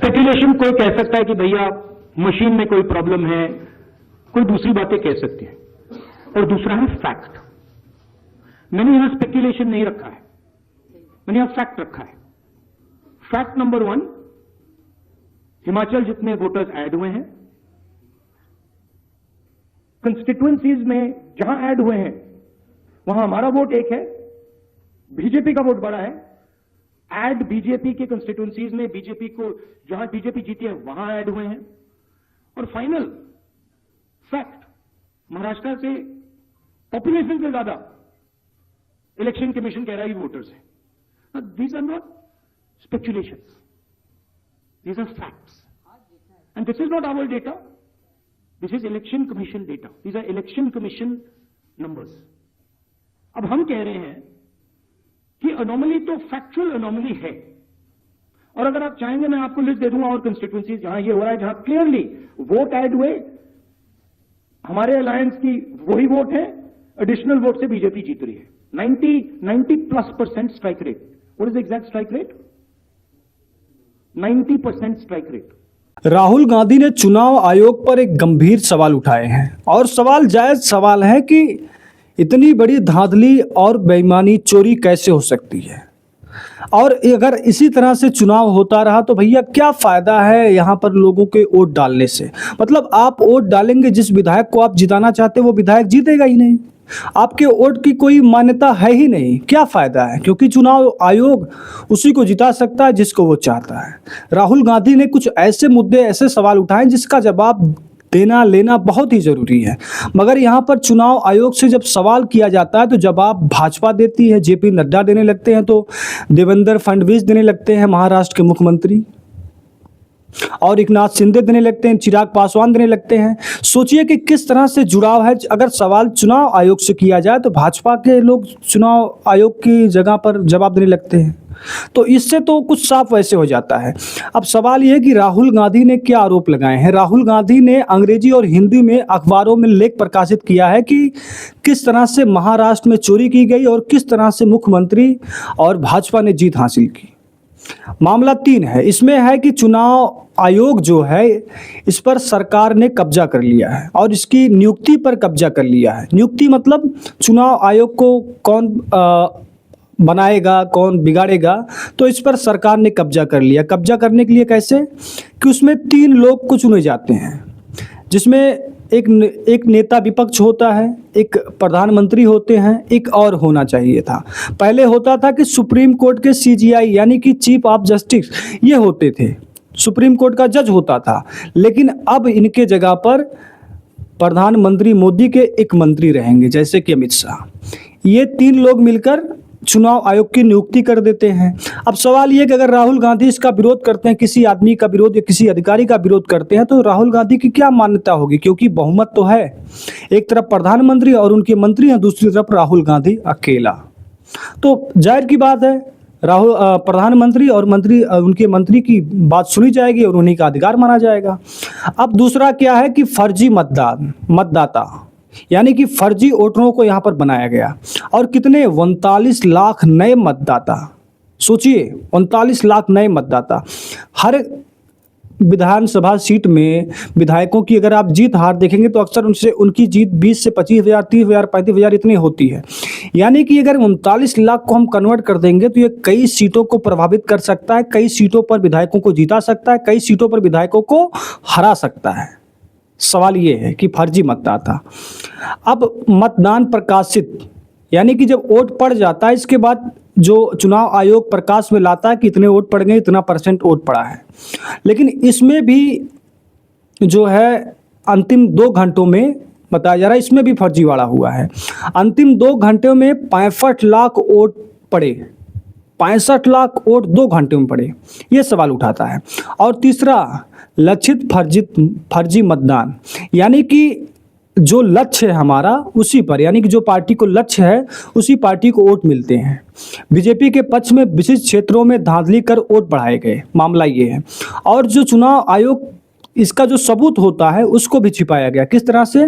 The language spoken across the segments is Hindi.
स्पेकुलेशन कोई कह सकता है कि भैया मशीन में कोई प्रॉब्लम है, कोई दूसरी बातें कह सकते हैं, और दूसरा है फैक्ट। मैंने यहां स्पेकुलेशन नहीं रखा है, मैंने यहां फैक्ट रखा है। फैक्ट नंबर 1, हिमाचल जितने वोटर्स ऐड हुए हैं, कंस्टिट्यूएंसीज में जहां ऐड हुए हैं वहां हमारा वोट एक है, बीजेपी का वोट बड़ा है। ऐड बीजेपी के कंस्टिट्यूएंसीज में बीजेपी को जहां बीजेपी जीती है वहां ऐड हुए हैं। और फाइनल फैक्ट, महाराष्ट्र से पॉपुलेशन से ज्यादा इलेक्शन कमीशन कह रहा है वोटर्स है। These are not speculations, these are facts, and this is not our data, this is election commission data, these are election commission numbers. अब हम कह रहे हैं कि अनोमली तो फैक्चुअल अनोमली है, और अगर आप चाहेंगे मैं आपको लिस्ट दे दूंगा और कंस्टिट्यूएंसी जहां ये हो रहा है, जहां क्लियरली वोट ऐड हुए, हमारे अलायंस की वही वोट है, एडिशनल वोट से बीजेपी जीत रही है। 90+ strike rate. What is the exact strike rate? 90% strike rate. Rahul Gandhi ने चुनाव आयोग पर एक गंभीर सवाल उठाए हैं, और सवाल जायज सवाल है कि इतनी बड़ी धांधली और बेईमानी, चोरी कैसे हो सकती है, और अगर इसी तरह से चुनाव होता रहा तो भैया क्या फायदा है यहाँ पर लोगों के वोट डालने से। मतलब आप वोट डालेंगे, जिस विधायक को आप जिताना चाहते हैं वो विधायक जीतेगा ही नहीं, आपके वोट की कोई मान्यता है ही नहीं, क्या फायदा है, क्योंकि चुनाव आयोग उसी को जिता सकता है जिसको वो चाहता है। राहुल गांधी ने कुछ ऐसे मुद्दे, ऐसे सवाल उठाए जिसका जवाब देना लेना बहुत ही जरूरी है, मगर यहाँ पर चुनाव आयोग से जब सवाल किया जाता है तो जवाब भाजपा देती है, जेपी नड्डा देने लगते हैं, तो देवेंद्र फडणवीस देने लगते हैं महाराष्ट्र के मुख्यमंत्री, और एकनाथ शिंदे देने लगते हैं, चिराग पासवान देने लगते हैं। सोचिए कि किस तरह से जुड़ाव है। अगर सवाल चुनाव आयोग से किया जाए तो भाजपा के लोग चुनाव आयोग की जगह पर जवाब देने लगते हैं, तो इससे तो कुछ साफ वैसे हो जाता है। अब सवाल यह है कि राहुल गांधी ने क्या आरोप लगाए हैं। राहुल गांधी ने अंग्रेजी और हिंदी में अखबारों में लेख प्रकाशित किया है कि किस तरह से महाराष्ट्र में चोरी की गई और किस तरह से मुख्यमंत्री और भाजपा ने जीत हासिल की। मामला 3 है, इसमें है कि चुनाव आयोग जो है इस पर सरकार ने कब्जा कर लिया है और इसकी नियुक्ति पर कब्जा कर लिया है। नियुक्ति मतलब चुनाव आयोग को कौन बनाएगा, कौन बिगाड़ेगा, तो इस पर सरकार ने कब्जा कर लिया। कब्जा करने के लिए कैसे कि उसमें 3 लोग को चुने जाते हैं, जिसमें एक नेता विपक्ष होता है, एक प्रधानमंत्री होते हैं, एक और होना चाहिए था। पहले होता था कि सुप्रीम कोर्ट के सीजीआई यानी कि चीफ ऑफ जस्टिस ये होते थे, सुप्रीम कोर्ट का जज होता था, लेकिन अब इनके जगह पर प्रधानमंत्री मोदी के एक मंत्री रहेंगे, जैसे कि अमित शाह। ये 3 लोग मिलकर चुनाव आयोग की नियुक्ति कर देते हैं। अब सवाल ये कि अगर राहुल गांधी इसका विरोध करते हैं, किसी आदमी का विरोध या किसी अधिकारी का विरोध करते हैं, तो राहुल गांधी की क्या मान्यता होगी, क्योंकि बहुमत तो है, एक तरफ प्रधानमंत्री और उनके मंत्री हैं, दूसरी तरफ राहुल गांधी अकेला। तो जाहिर की बात है राहुल प्रधानमंत्री और मंत्री उनके मंत्री की बात सुनी जाएगी और उन्हीं का अधिकार माना जाएगा। अब दूसरा क्या है कि फर्जी मतदाता यानी कि फर्जी वोटरों को यहाँ पर बनाया गया, और कितने 39 लाख नए मतदाता। सोचिए 39 लाख नए मतदाता। हर विधानसभा सीट में विधायकों की अगर आप जीत हार देखेंगे तो अक्सर उनसे उनकी जीत 20 से 25,000, 30,000, 35,000 इतनी होती है। यानी कि अगर 39 लाख को हम कन्वर्ट कर देंगे तो ये कई सीटों को प्रभावित कर सकता है, कई सीटों पर विधायकों को जीता सकता है, कई सीटों पर विधायकों को हरा सकता है। सवाल ये है कि फर्जी मतदाता। अब मतदान प्रकाशित यानी कि जब वोट पड़ जाता है, इसके बाद जो चुनाव आयोग प्रकाश में लाता है कि इतने वोट पड़ गए, इतना % वोट पड़ा है, लेकिन इसमें भी जो है अंतिम 2 घंटों में बताया जा रहा है, इसमें भी फर्जीवाड़ा हुआ है। अंतिम 2 घंटों में 65 लाख वोट पड़े, 65 लाख वोट 2 घंटे में पड़े, ये सवाल उठाता है। और तीसरा लक्षित फर्जी मतदान, यानी कि जो लक्ष्य है हमारा उसी पर, यानी कि जो पार्टी को लक्ष्य है उसी पार्टी को वोट मिलते हैं। बीजेपी के पक्ष में विशिष्ट क्षेत्रों में धांधली कर वोट बढ़ाए गए, मामला ये है। और जो चुनाव आयोग इसका जो सबूत होता है उसको भी छिपाया गया। किस तरह से?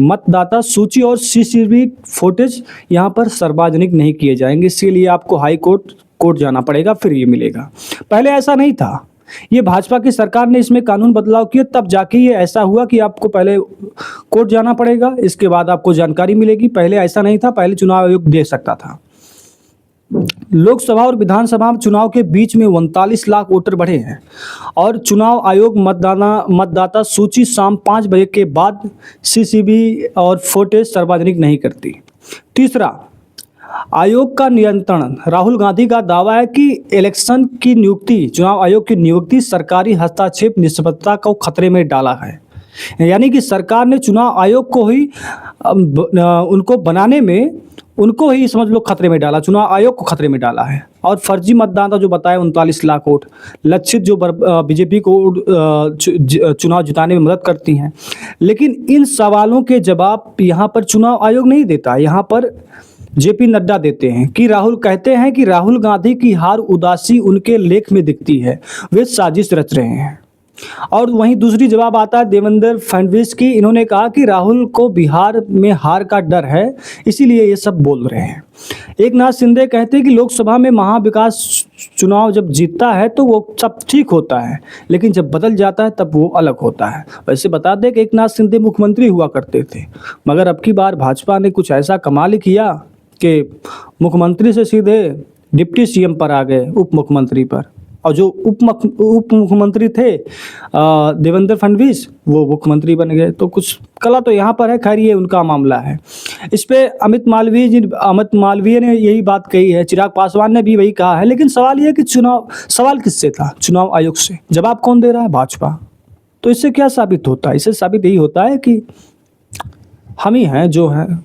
मतदाता सूची और सीसीटीवी फुटेज यहाँ पर सार्वजनिक नहीं किए जाएंगे, इसीलिए आपको हाई कोर्ट कोर्ट जाना पड़ेगा फिर ये मिलेगा। पहले ऐसा नहीं था, ये भाजपा की सरकार ने इसमें कानून बदलाव किए तब जाके ये ऐसा हुआ कि आपको पहले कोर्ट जाना पड़ेगा, इसके बाद आपको जानकारी मिलेगी। पहले ऐसा नहीं था, पहले चुनाव आयोग दे सकता था। लोकसभा और विधानसभा चुनाव के बीच में 39 लाख वोटर बढ़े हैं और चुनाव आयोग मतदाता सूची शाम 5 बजे के बाद सीसीबी और फुटेज सार्वजनिक नहीं करती। तीसरा, आयोग का नियंत्रण। राहुल गांधी का दावा है कि इलेक्शन की नियुक्ति, चुनाव आयोग की नियुक्ति सरकारी हस्तक्षेप निष्पक्षता को खतरे में डाला है। यानी कि सरकार ने चुनाव आयोग को ही उनको बनाने में उनको ही समझ लो खतरे में डाला, चुनाव आयोग को खतरे में डाला है। और फर्जी मतदाता जो बताया 39 लाख वोट लक्षित जो बीजेपी को चुनाव जिताने में मदद करती हैं, लेकिन इन सवालों के जवाब यहाँ पर चुनाव आयोग नहीं देता। यहाँ पर जेपी नड्डा देते हैं कि राहुल कहते हैं कि राहुल गांधी की हार उदासी उनके लेख में दिखती है, वे साजिश रच रहे हैं। और वहीं दूसरी जवाब आता है देवेंद्र फडणवीस की, इन्होंने कहा कि राहुल को बिहार में हार का डर है इसीलिए ये सब बोल रहे हैं। एक नाथ शिंदे कहते हैं कि लोकसभा में महाविकास चुनाव जब जीतता है तो वो सब ठीक होता है, लेकिन जब बदल जाता है तब वो अलग होता है। वैसे बता दें कि एक नाथ शिंदे मुख्यमंत्री हुआ करते थे, मगर अब की बार भाजपा ने कुछ ऐसा कमाल किया कि मुख्यमंत्री से सीधे डिप्टी सीएम पर आ गए, उप मुख्यमंत्री पर। और जो उप मुख्यमंत्री थे देवेंद्र फडणवीस, वो मुख्यमंत्री बन गए। तो कुछ कला तो यहाँ पर है, खैर ये उनका मामला है। इस पे अमित मालवीय ने यही बात कही है, चिराग पासवान ने भी वही कहा है। लेकिन सवाल ये है कि सवाल किससे था? चुनाव आयोग से। जवाब कौन दे रहा है? भाजपा। तो इससे क्या साबित होता है? इससे साबित यही होता है कि हम ही हैं जो हैं,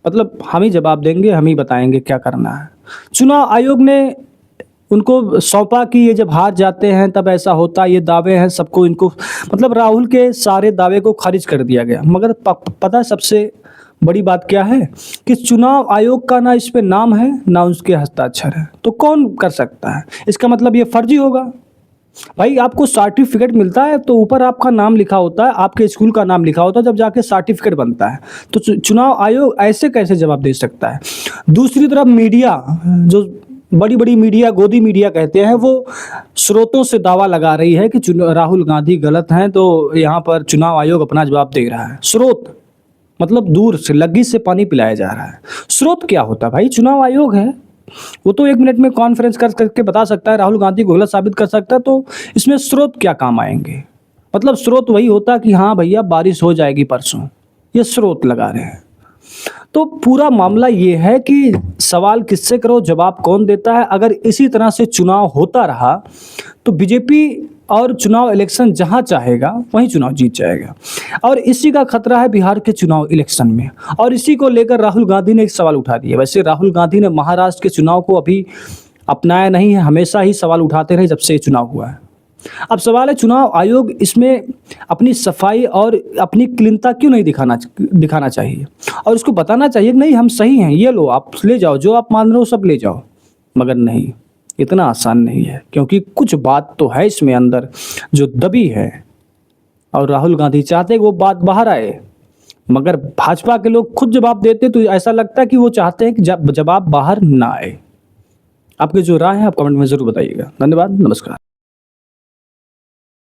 मतलब हम ही जवाब देंगे, हम ही बताएंगे क्या करना है। चुनाव आयोग ने उनको सौंपा कि ये जब हार जाते हैं तब ऐसा होता है, ये दावे हैं सबको, इनको मतलब राहुल के सारे दावे को खारिज कर दिया गया। मगर पता है सबसे बड़ी बात क्या है कि चुनाव आयोग का ना इस पे नाम है ना उसके हस्ताक्षर है, तो कौन कर सकता है? इसका मतलब ये फर्जी होगा। भाई आपको सर्टिफिकेट मिलता है तो ऊपर आपका नाम लिखा होता है, आपके स्कूल का नाम लिखा होता है, जब जाके सर्टिफिकेट बनता है। तो चुनाव आयोग ऐसे कैसे जवाब दे सकता है? दूसरी तरफ मीडिया, जो बड़ी बड़ी मीडिया, गोदी मीडिया कहते हैं, वो स्रोतों से दावा लगा रही है कि राहुल गांधी गलत हैं, तो यहाँ पर चुनाव आयोग अपना जवाब दे रहा है। स्रोत मतलब दूर से लग्गी से पानी पिलाया जा रहा है। स्रोत क्या होता है भाई? चुनाव आयोग है, वो तो 1 मिनट में कॉन्फ्रेंस करके बता सकता है, राहुल गांधी को गलत साबित कर सकता है। तो इसमें स्रोत क्या काम आएंगे? मतलब स्रोत वही होता है कि हाँ भैया बारिश हो जाएगी परसों, ये स्रोत लगा रहे हैं। तो पूरा मामला ये है कि सवाल किससे करो, जवाब कौन देता है। अगर इसी तरह से चुनाव होता रहा तो बीजेपी और चुनाव इलेक्शन जहां चाहेगा वहीं चुनाव जीत जाएगा। और इसी का खतरा है बिहार के चुनाव इलेक्शन में, और इसी को लेकर राहुल गांधी ने एक सवाल उठा दिया। वैसे राहुल गांधी ने महाराष्ट्र के चुनाव को अभी अपनाया नहीं है, हमेशा ही सवाल उठाते रहे जब से चुनाव हुआ है। अब सवाल है चुनाव आयोग इसमें अपनी सफाई और अपनी क्लीनता क्यों नहीं दिखाना चाहिए, और उसको बताना चाहिए कि नहीं हम सही हैं, ये लो आप ले जाओ, जो आप मान रहे हो सब ले जाओ। मगर नहीं, इतना आसान नहीं है, क्योंकि कुछ बात तो है इसमें अंदर जो दबी है, और राहुल गांधी चाहते वो बात बाहर आए, मगर भाजपा के लोग खुद जवाब देते तो ऐसा लगता है कि वो चाहते हैं कि जवाब बाहर ना आए। आपके जो राय है आप कमेंट में जरूर बताइएगा। धन्यवाद, नमस्कार।